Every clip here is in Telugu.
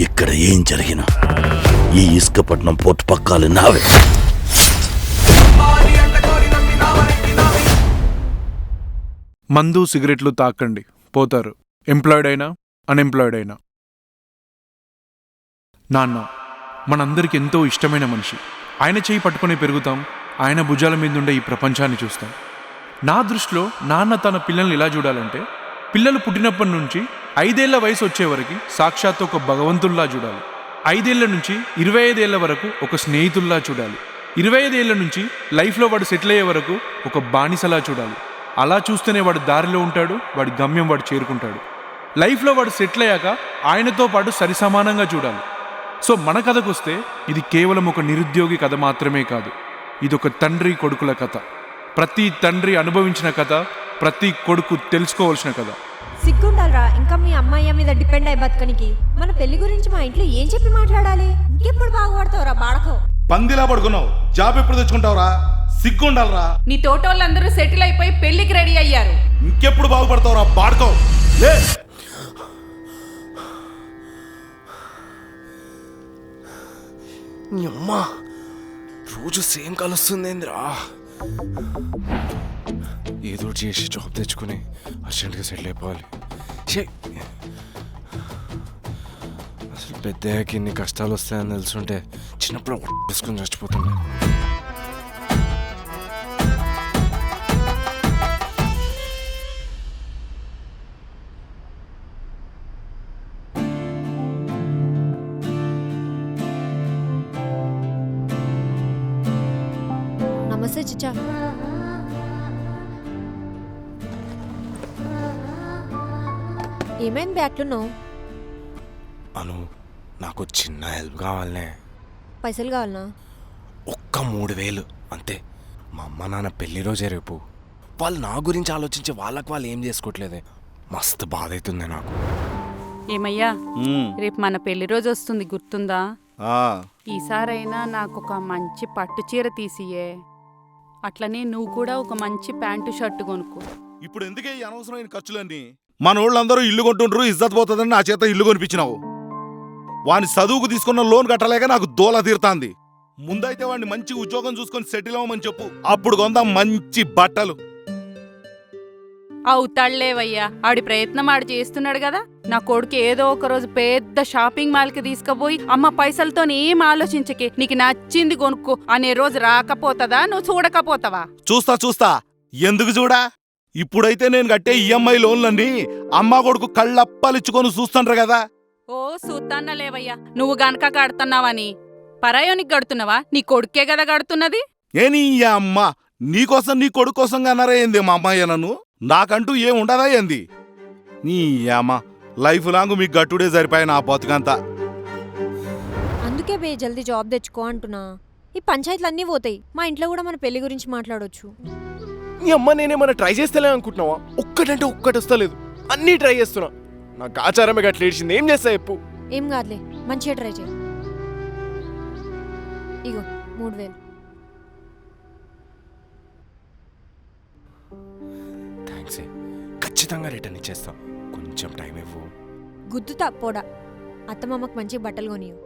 ఇక్కడ ఏం జరిగినా ఈ ఇసుకపట్నం పోర్టు పక్కాలు నావే. మందు సిగరెట్లు తాకండి, పోతారు. ఎంప్లాయిడ్ అయినా అన్ఎంప్లాయిడ్ అయినా. నాన్న మనందరికి ఎంతో ఇష్టమైన మనిషి. ఆయన చేయి పట్టుకుని పెరుగుతాం. ఆయన భుజాల మీద ఉండే ఈ ప్రపంచాన్ని చూస్తాం. నా దృష్టిలో నాన్న తన పిల్లల్ని ఎలా చూడాలంటే, పిల్లలు పుట్టినప్పటి నుంచి 5 ఏళ్ల వయసు వచ్చే వరకు సాక్షాత్తు ఒక భగవంతుల్లా చూడాలి. 5 ఏళ్ల నుంచి 25 ఏళ్ల వరకు ఒక స్నేహితుల్లా చూడాలి. 25 ఏళ్ల నుంచి లైఫ్లో వాడు సెటిల్ అయ్యే వరకు ఒక బానిసలా చూడాలి. అలా చూస్తేనే వాడు దారిలో ఉంటాడు, వాడి గమ్యం వాడు చేరుకుంటాడు. లైఫ్లో వాడు సెటిల్ అయ్యాక ఆయనతో పాటు సరిసమానంగా చూడాలి. సో మన కథకు వస్తే ఇది కేవలం ఒక నిరుద్యోగి కథ మాత్రమే కాదు, ఇదొక తండ్రి కొడుకుల కథ. ప్రతి తండ్రి అనుభవించిన కథ, ప్రతి కొడుకు తెలుసుకోవాల్సిన కథ. సిగ్గుండాలరా ఇంకా మీ అమ్మాయి మీద డిపెండ్ అయ్యి బతకనికి. మన పెళ్లి గురించి మా ఇంట్లో ఏం చెప్పి మాట్లాడాలి? ఇంకెప్పుడు బాగుపడతావురా బాడకో? పందిలా పడుకున్నావు, జాబ్ ఎప్పుడు తెచ్చుకుంటావురా? సిగ్గుండాలరా. నీ తోటోళ్ళందరూ సెటిల్ అయిపోయి పెళ్లికి రెడీ అయ్యారు. ఇంకెప్పుడు బాగుపడతావురా బాడకో? లే అమ్మా, రోజు సేమ్ కలుస్తుందేంద్రా. ఏదో చేసి జాబ్ తెచ్చుకుని అర్జెంట్గా సెటిల్ అయిపోవాలి. అసలు పెద్దయ్యాకి ఇన్ని కష్టాలు వస్తాయని తెలుసుంటే చిన్నప్పుడు తీసుకుని చచ్చిపోతుండే. నమస్తే చిచ్చా. ఏమైంది బ్యాట్లున్నావు? అను, నాకు చిన్న హెల్ప్ కావాలనే. పైసలు కావాలనా? ఒక్క 3000 అంతే. మా అమ్మ నాన్న పెళ్లి రోజే రేపు. వాళ్ళు నా గురించి ఆలోచించి వాళ్ళకి వాళ్ళు ఏం చేసుకోవట్లేదే. మస్తు బాధ అవుతుంది నాకు. ఏమయ్యా, రేపు మన పెళ్లి రోజు వస్తుంది, గుర్తుందా? ఈసారైనా నాకు ఒక మంచి పట్టు చీర తీసియే. అట్లనే నువ్వు కూడా ఒక మంచి ప్యాంటు షర్టు కొనుక్కో. ఇప్పుడు ఎందుకే ఈ అనవసరమైన ఖర్చులన్నీ? మన వాళ్ళందరూ ఇల్లు కొంటుండ్రు, ఇజ్జత్ పోతుందని నా చేత ఇల్లు కొనిపించినావు. వాని చదువుకు తీసుకున్న లోన్ కట్టలేక నాకు దోల తీరుతాంది. ముందైతే వాడిని మంచి ఉద్యోగం చూసుకొని సెటిల్ అవ్వమని చెప్పు, అప్పుడు కొందాం మంచి బట్టలు. అవుతాళ్లేవయ్యా, ఆడి ప్రయత్నం ఆడు చేస్తున్నాడు కదా. నా కొడుకు ఏదో ఒక రోజు పెద్ద షాపింగ్ మాల్కి తీసుకుపోయి, అమ్మ పైసలతో ఏం ఆలోచించకే, నీకు నచ్చింది కొనుక్కో అనే రోజు రాకపోతుందా? నువ్వు చూడకపోతావా? చూస్తా. ఎందుకు చూడా? ఇప్పుడైతే నేను కట్టే ఈఎంఐ లోన్లన్నీ అమ్మా కొడుకు కళ్ళప్పలిచ్చుకొని చూస్తుండ్రు కదా. ఓ సూతాన్నలేవయ్యా, నువ్వు గనక కడుతున్నావని. పరాయోనికి గడుతున్నావా? నీ కొడుకే కదా గడుతున్నది. ఏనీ అమ్మ, నీకోసం నీ కొడుకు కోసం అన్నారా ఏంది మా అమ్మాయి? నన్ను నాకంటూ ఏం ఉండదా ఏంది? నీ అమ్మ లైఫ్ లాంగ్ మీకు గట్టుడే సరిపోయా నా బతుకంతా. అందుకే బే జల్దీ జాబ్ తెచ్చుకో అంటున్నా. ఈ పంచాయతీలు అన్నీ పోతాయి. మా ఇంట్లో కూడా మన పెళ్లి గురించి మాట్లాడొచ్చు. నీ అమ్మ నేనేమన్నా ట్రై చేస్తలే అనుకుంటున్నావా? ఒక్కటంటే ఒక్కటి వస్తలేదు, అన్నీ ట్రై చేస్తున్నా. నాకు ఆచారమే గట్ల ఏడ్చింది, ఏం చేస్తా చెప్పు? ఏం కాదులే, మంచిగా ట్రై చేయి. ఇగో 3000. థ్యాంక్స్, ఖచ్చితంగా రిటర్న్ ఇచ్చేస్తా. కొంచెం టైం ఇవ్వు. గుద్దుతా పోడా. అత్తమ్మమ్మకి మంచి బట్టలు కొనియు.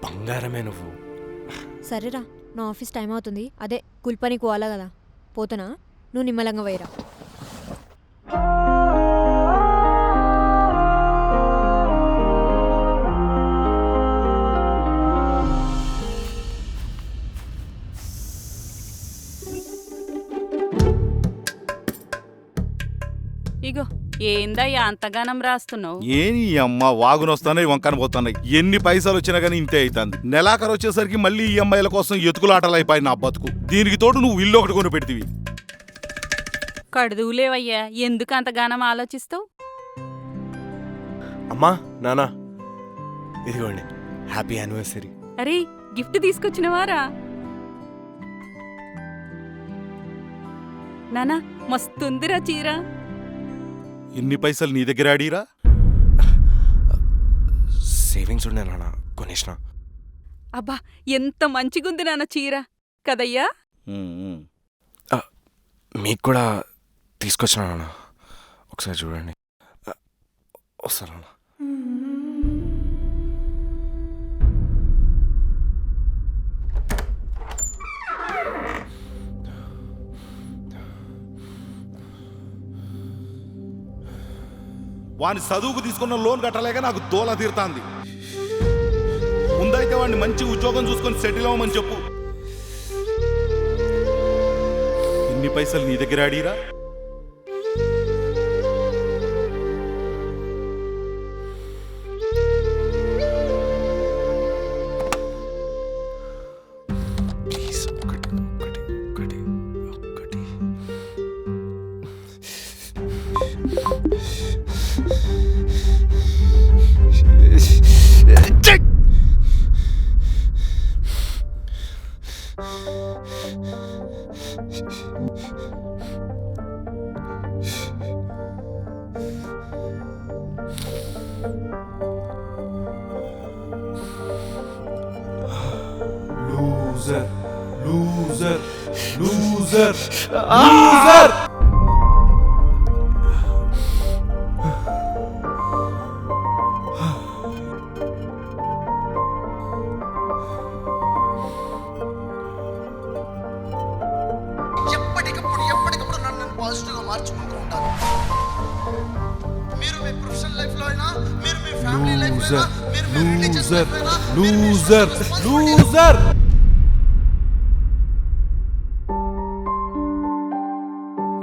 బంగారమే నువ్వు. సరేరా, నా ఆఫీస్ టైం అవుతుంది. అదే కూలిపనికి పోవాలా కదా, పోతున్నా. నువ్వు నిమ్మలంగా పోయిరా. ఇగో ఏందయ్యా అంతగానం రాస్తున్నావు? ఏని అమ్మ వాగునొస్తాయి, వంకన పోతున్నాయి. ఎన్ని పైసలు వచ్చినా కానీ ఇంతే అవుతుంది. నెలాఖరు వచ్చేసరికి మళ్ళీ ఈఎంఐల కోసం ఎతుకులాటలైపోయి నా బతుకు. దీనికి తోడు నువ్వు ఇల్లు ఒకటి కొని పెడితివి. కడుదువులేవయ్యా, ఎందుకు అంతగానం ఆలోచిస్తావు? అమ్మా నానా, ఇదిగోండి హ్యాపీ యానివర్సరీ. అరే గిఫ్ట్ తీసుకొచ్చినవారా? నానా మస్తుందిరా చీర. ఇన్ని పైసలు నీ దగ్గర ఆడిరా? సేవింగ్స్ ఉండే నాన్న, కొనేసిన. అబ్బా ఎంత మంచిగుంది నాన్న చీర కదయ్యా. మీకు కూడా తీసుకొచ్చిన నాన్న, ఒకసారి చూడండి. వస్తాను నాన్న. వాని చదువుకు తీసుకున్న లోన్ కట్టలేక నాకు దోల తీరుతాంది. ముందైతే వాడిని మంచి ఉద్యోగం చూసుకొని సెటిల్ అవ్వమని చెప్పు. ఇన్ని పైసలు నీ దగ్గర అడిగిరా? ప్లీజ్ ఒకటి ఒకటి ఒకటి ఒకటి. Loser loser loser loser. ఎప్పటికప్పుడు నన్ను పాజిటివ్గా మార్చుకుంటూ ఉంటాను. మీరు మీ ప్రొఫెషనల్ లైఫ్లో అయినా, మీరు మీ ఫ్యామిలీ లైఫ్లో అయినా, మీరు మీ రిలీజియస్ లూజర్ లైఫ్లో అయినా, లూజర్ లూజర్.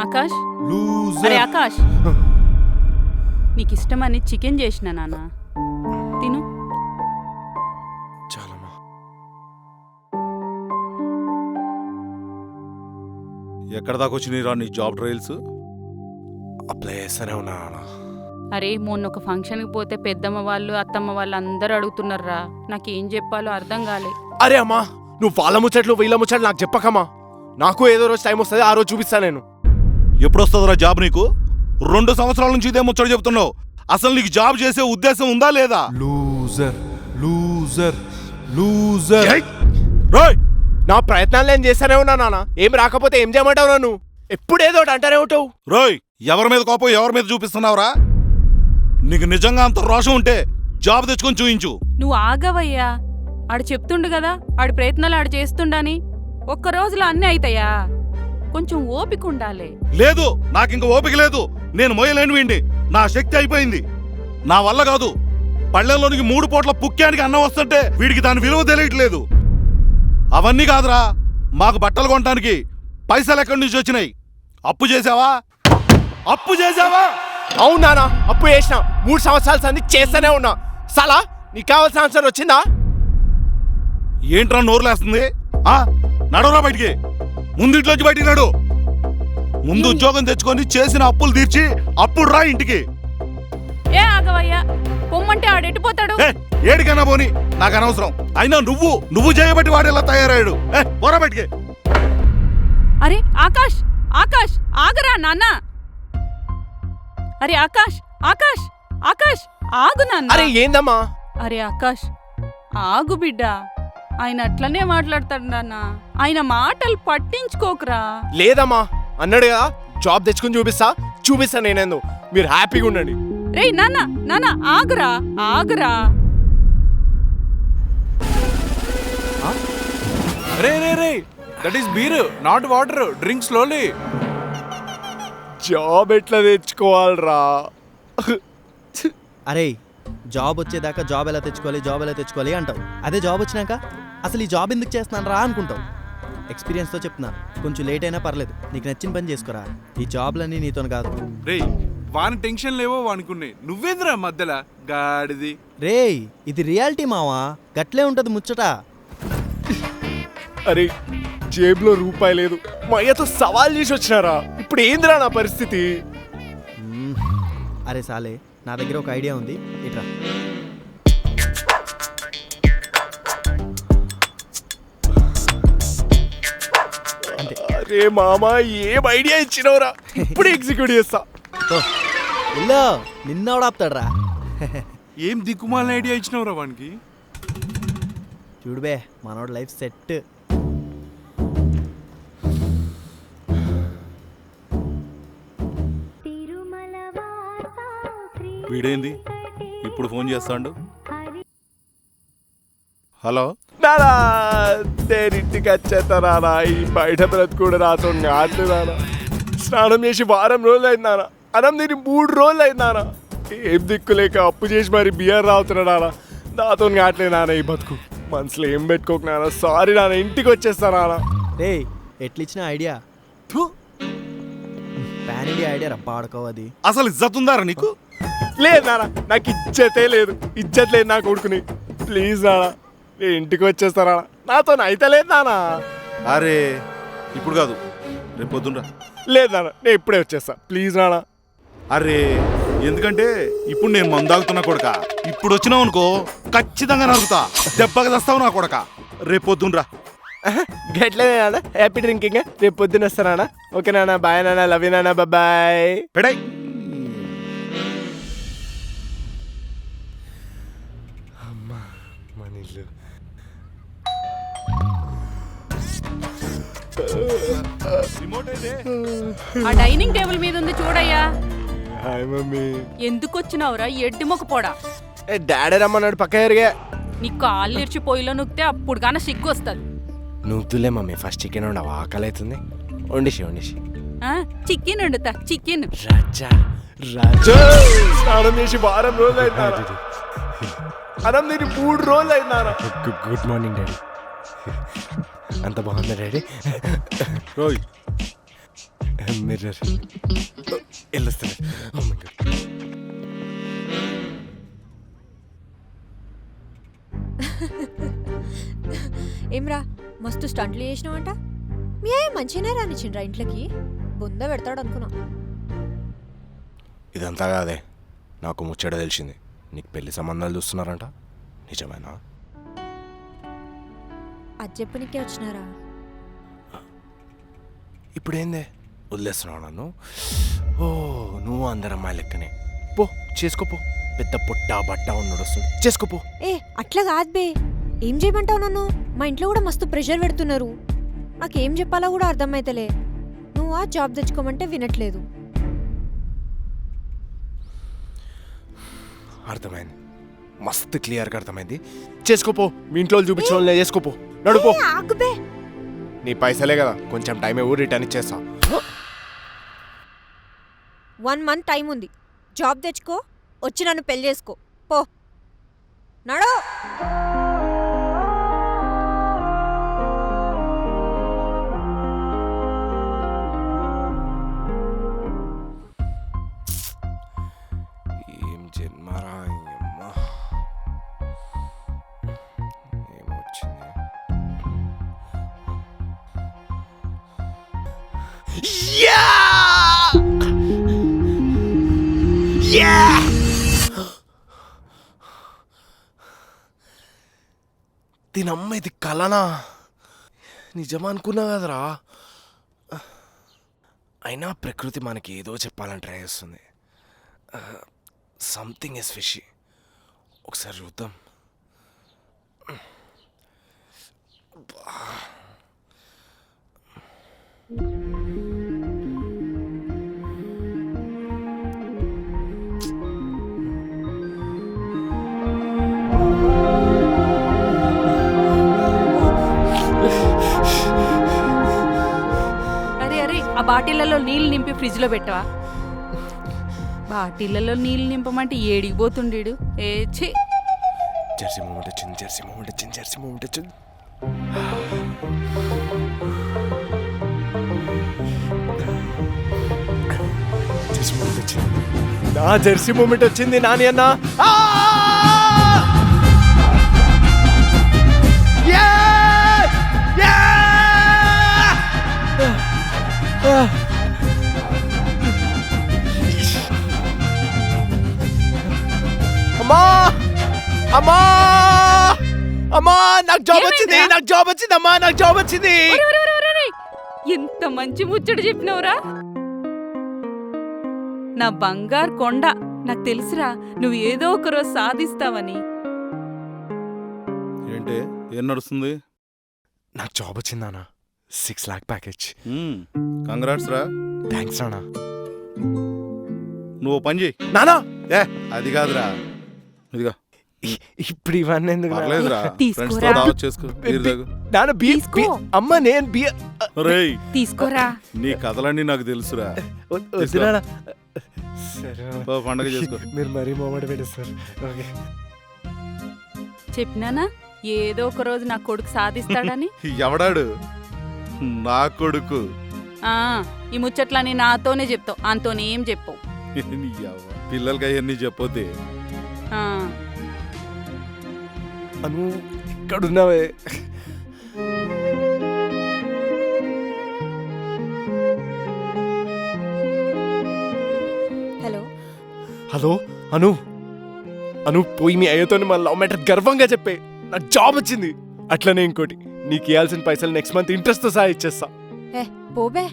ఆకాష్, అరే లూజర్. ఆకాష్, నీకు ఇష్టమని చికెన్ చేసిన నాన్న, తిను. చాలమ్మా. ఎక్కడ దాకా వచ్చినాయిరా నీ జాబ్ ట్రయల్స్? అప్లై చేస్తూనే ఉన్నా నాన్న. అరే మొన్న ఒక ఫంక్షన్కి పోతే పెద్దమ్మ వాళ్ళు అత్తమ్మ వాళ్ళు అందరూ అడుగుతున్నారా, నాకేం చెప్పాలో అర్థం కాలే. అరే అమ్మా, నువ్వు వాళ్ళ ముచ్చట్లు వీళ్ళ ముచ్చట్లు నాకు చెప్పకమ్మా. నాకు ఏదో రోజు టైం వస్తుంది, ఆ రోజు చూపిస్తా నేను. ఎప్పుడు వస్తుందిరా జాబ్ నీకు? 2 సంవత్సరాల నుంచి ఇదే ముచ్చట చెప్తున్నావు. అసలు నీకు జాబ్ చేసే ఉద్దేశం ఉందా లేదా? Loser loser loser. రోయ్, నా ప్రయత్నాలు నేను చేస్తానే ఉన్నా నాన్న. ఏం రాకపోతే ఏం చేయమంటావు నన్ను? ఎప్పుడు ఏదో ఒకటి అంటానే ఉంటావు. రోయ్, ఎవరి మీద కోపం ఎవరి మీద చూపిస్తున్నావురా? నీకు నిజంగా అంత రోషం ఉంటే జాబ్ తెచ్చుకొని చూయించు. నువ్వు ఆగవయ్యా, ఆడు చెప్తుండు కదా ఆడి ప్రయత్నాలు ఆడు చేస్తుండని. ఒక్క రోజులో అన్నీ అవుతాయా? కొంచెం ఓపిక ఉండాలి. లేదు, నాకింక ఓపిక లేదు. నేను మోయలేని వీండి. నా శక్తి అయిపోయింది. నా వల్ల కాదు. పళ్ళెంలోనికి 3 పూట్ల పుక్యానికి అన్నం వస్తుంటే వీడికి దాని విలువ తెలియట్లేదు. అవన్నీ కాదురా, మాకు బట్టలు కొనడానికి పైసలు ఎక్కడి నుంచి వచ్చినాయి? అప్పు చేసావా? అప్పు చేసావా? అవును నాన్న, అప్పు చేసిన. 3 సంవత్సరాల సంది చేస్తూనే ఉన్నా. సలా నీకు కావాల్సిన ఆన్సర్ వచ్చిందా? ఏంట్రా నోరులేస్తుంది? నడవరా బయటికి. ముందు ఇంట్లోంచి బయటికి నడు. ముందు ఉద్యోగం తెచ్చుకొని చేసిన అప్పులు తీర్చి అప్పుడు రా ఇంటికి. ఏ ఆగవయ్యా, పొమ్మంటే ఆడెట్టిపోతాడు. ఏడికైనా పోని, నాకు అనవసరం. అయినా నువ్వు చేయబట్టి వాడు ఇలా తయారయ్యాడు. పోరా బయటికి. అరే ఆకాష్, ఆకాష్ ఆగరా నాన్న. అరే ఆకాష్, ఆకాష్, ఆకాష్ ఆగు నాన్న. అరే ఏందమ్మా? అరే ఆకాష్ ఆగు బిడ్డ, ఆయన అట్లనే మాట్లాడతాడు నాన్న. ఆయన మాటలు పట్టించుకోకరా. లేదమ్మా, అన్నాడు కదా జాబ్ తెచ్చుకుని చూపిస్తా నేనేందో. మీరు హ్యాపీగా ఉండండి. రే నాన్న, నాన్న ఆగురా, ఆగురా. రే రే రే, that is beer not water. Drink slowly. Job ఎట్లా తెచ్చుకోవాలరా? అరే, జాబ్ వచ్చేదాకా జాబ్ ఎలా తెచ్చుకోవాలి అంటావు. అదే జాబ్ వచ్చినాక అసలు ఈ జాబ్ ఎందుకు చేస్తున్నాను రా అనుకుంటావు. ఎక్స్పీరియన్స్తో చెప్తున్నా, కొంచెం లేట్ అయినా పర్లేదు, నీకు నచ్చిన పని చేసుకోరా. ఈ జాబ్లన్నీ నీతో కాదు. రే, వాని టెన్షన్ లేవో వానుకున్నాయి, నువ్వేంద్రా మధ్యలో గాడిది. రే, ఇది రియాలిటీ మావా, గట్లే ఉంటది ముచ్చట. అరే జేబులో రూపాయి లేదు, మా అయ్యతో సవాల్ చేసి వచ్చినారా. ఇప్పుడు ఏందిరా నా పరిస్థితి? అరే సాలే, నా దగ్గర ఒక ఐడియా ఉంది, ఇట్రా. అరే మామా, ఏం ఐడియా ఇచ్చినవరా? ఇప్పుడు ఎగ్జిక్యూట్ చేస్తా. ఇల్లో నిన్నోడాపుతాడ్రా. ఏం దిక్కుమాలిన ఐడియా ఇచ్చినవరా వానికి? చూడుబే, మనోడు లైఫ్ సెట్. వీడేంది ఇప్పుడు ఫోన్ చేస్తాడు? హలో నేను ఇంటికి వచ్చేస్తానా? ఈ బయట బ్రతుకుడు నాతో నాట్లు నానా. స్నానం చేసి వారం రోజులు అయిందానా, అన్నం తిని 3 రోజులు అయిందానా. ఏం దిక్కులేక అప్పు చేసి మరి బియర్ రావుతున్నాడు నాన్న. నాతో కావట్లేదు నాన్న ఈ బతుకు. మనసులో ఏం పెట్టుకోకు నాన్న. సారీ నాన్న, ఇంటికి వచ్చేస్తా నాన్న. రే ఎట్లిచ్చిన ఐడియా పాన్ ఇండియా ఐడియా రబ్బా ఆడుకోవది. అసలు ఇజ్జత్ ఉందారా నీకు? లేదు నాన్న, నాకు ఇజ్జతే లేదు. ఇజ్జత్ లేదు నా కొడుకుని. ప్లీజ్ నాన్న, నేను ఇంటికి వచ్చేస్తా నాన్న. నాతో అయితే లేదు నాన్న. అరే ఇప్పుడు కాదు, రేపు పొద్దునరా. లేదు నాన్న, నేను ఇప్పుడే వచ్చేస్తా. ప్లీజ్ నాన్న. అరే ఎందుకంటే ఇప్పుడు నేను మందాగుతున్నా కొడక. ఇప్పుడు వచ్చినావు అనుకో ఖచ్చితంగా నరుగుతా, దెబ్బకి తెస్తావు నా కొడక. రేపు పొద్దునరా. గట్లనే నాన్న, హ్యాపీ డ్రింకింగ్. రేపు పొద్దున్న వస్తా నాన్న. ఓకే నాన్న, బాయ్ నాన్న, లవ్ యూ నాన్న, బాయ్. పెడాయి. మన ఇల్లు. రిమోట్ అయితే ఆ డైనింగ్ టేబుల్ మీద ఉంది చూడయ్యా. Hi mummy. ఎందుకు వచ్చినావురా ఎడ్డి మొక్కపోడా? డాడీ రమ్మన్నాడు పక్క ఎరిగే. నీ కాళ్ళు ఇర్చి పొయ్యిలో నొక్కితే అప్పుడు గాన సిగ్గు వస్తుంది. నువ్వుతులే మమ్మీ, ఫస్ట్ చికెన్ ఉండవు, ఆకలి అవుతుంది. వండిసి చికెన్ వండుతా, చికెన్. రాజా రాజా స్నానం చేసి వారం రోజులు అయినా అన్నం తిని 3 రోజులు అయినా. Good morning daddy. అంత బాగుందా డాడీ? రోయ్ మిర్రర్ వెళ్ళొస్తున్నా. ఏమ్రా మస్తు స్టంట్లు చేసినావంట. మీ అయ్య మంచిగానే రానిచ్చిండ్రా ఇంట్లోకి. బొంద పెడతాడు అనుకున్నా. ఇదంతా కాదే, నాకు ముచ్చట తెలిసింది. నీకు పెళ్లి సంబంధాలు చూస్తున్నారంట, నిజమేనా? అది చెప్పనికే వచ్చినారా? ఇప్పుడేందే వదిలేస్తున్నావు నన్ను? ఓ నువ్వు అందరు అమ్మాయి లెక్కనే. పో చేసుకోపో. పెద్ద పుట్ట బట్ట ఉన్నాడు వస్తుంది, చేసుకోపో. ఏ అట్లా కాదు బే. ఏం చేయమంటావు నన్ను? మా ఇంట్లో కూడా మస్తు ప్రెషర్ పెడుతున్నారు. నాకేం చెప్పాలో కూడా అర్థమైతలే. నువ్వు ఆ జాబ్ తెచ్చుకోమంటే వినట్లేదు. అర్థమైంది, మస్తు క్లియర్గా అర్థమైంది. చేసుకోపో. మీ ఇంట్లో చూపించిన వాళ్ళని చేసుకోపో. నడుపో. ఏ, ఆగు బే. నీ పైసలే కదా, కొంచెం టైం ఇవ్వు, రిటర్న్ ఇచ్చేస్తా. 1 మంత్ టైం ఉంది. జాబ్ తెచ్చుకో, వచ్చి నన్ను పెళ్లి చేసుకో పో. నడు. ఏం జన్మరా అమ్మా, ఏమొచ్చింది? దీనమ్మ ఇది కలనా నిజమా అనుకున్నా కదరా. అయినా ప్రకృతి మనకి ఏదో చెప్పాలని ట్రై చేస్తుంది. Something is fishy. ఒకసారి చూద్దాం. అరే అరే, ఆ బాటిళ్లలో నీళ్ళు నింపి ఫ్రిడ్జ్ లో పెట్టవా? బాటిళ్లలో నీళ్ళు నింపమంటే ఏడిగిపోతుండేడు. ఏ ఛీ. జెర్సీ మూమెంట్ వచ్చింది, జెర్సీ మూమెంట్ వచ్చింది, జెర్సీ మూమెంట్ వచ్చింది. జెర్సీ మూమెంట్ వచ్చింది. నా జెర్సీ మూమెంట్ వచ్చింది నాని అన్న. అమ్మా అమ్మా అమ్మా, నాకు జాబ్ వచ్చింది, నాకు జాబ్ వచ్చింది అమ్మా, నాకు జాబ్ వచ్చింది. ఎంత మంచి ముచ్చట చెప్పినవురా నా బంగారు కొండ. నాకు తెలుసురా నువ్వు ఏదో ఒకరోజు సాధిస్తావని. ఏంటి ఏం నడుస్తుంది? నాకు జాబ్ వచ్చింది నాన్న, 6 lakh ప్యాకేజ్. కంగ్రాట్స్ రా. థ్యాంక్స్ నాన్న. నువ్వు పని చేయి నానా. ఏ అది కాదురా, ఇదిగా ఇప్పుడు ఇవన్నీ ఎందుకు నాన్న? పర్లేదురా, తీసుకోరా. ఫ్రెండ్స్ తో దావత్ చేసుకో. బీర్ తాగు. నాన్న తీసుకో. అమ్మ నేను బియర్ రేయ్ తీసుకోరా. నీ కథలన్నీ నాకు తెలుసురా. వద్దు నాన్న. సరే ఓ, పండగ చేసుకో. మీరు మరీ మొమ్మడి పెట్టేస్తారు. ఓకే చెప్పినానా ఏదో ఒక రోజు నా కొడుకు సాధిస్తాడని. ఎవడాడు? నా కొడుకు. ఆ ఈ ముచ్చట్లని నాతోనే చెప్తావు, అంతోనే ఏం చెప్పవు. నీ యవ్వ. పిల్లలకి అవన్నీ చెప్పొద్దే. ఆ, అను ఇక్కడున్నావే. హలో. హలో అను, అను పోయి మీ అయ్యతో మా లవ్ మ్యాటర్ గర్వంగా చెప్పే, నాకు జాబ్ వచ్చింది. అట్లనే ఇంకోటి, నీకు ఇవ్వాల్సిన పైసలు నెక్స్ట్ మంత్ ఇంట్రెస్ట్తో సహా ఇచ్చేస్తా. ఏ పోబే,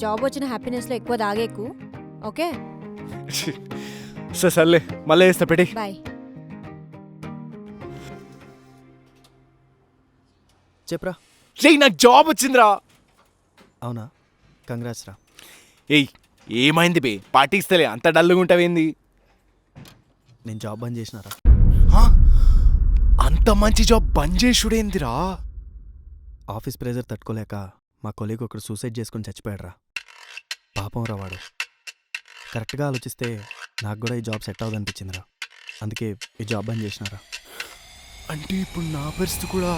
జాబ్ వచ్చిన హ్యాపీనెస్లో ఎక్కువ దాగేకు. ఓకే సర్లే మళ్ళీ వేస్తా పెట్టి. బాయ్. చెప్పరా. రేయ్ నాకు జాబ్ వచ్చిందిరా. అవునా, కంగ్రాట్స్ రా. ఏయ్ ఏమైంది బే, పాటిస్తలే అంత డల్గా ఉంటావేంది? నేను జాబ్ బంద్ చేసినారా. అంత మంచి జాబ్ బంద్ చేసుడేందిరా? ఆఫీస్ ప్రెజర్ తట్టుకోలేక మా కొలీగ్ ఒకడు సూసైడ్ చేసుకుని చచ్చిపోయాడురా. పాపం రా వాడు. కరెక్ట్గా ఆలోచిస్తే నాకు కూడా ఈ జాబ్ సెట్ అవ్వదనిపించిందిరా. అందుకే ఈ జాబ్ బంద్ చేసినారా. అంటే ఇప్పుడు నా పరిస్థితి కూడా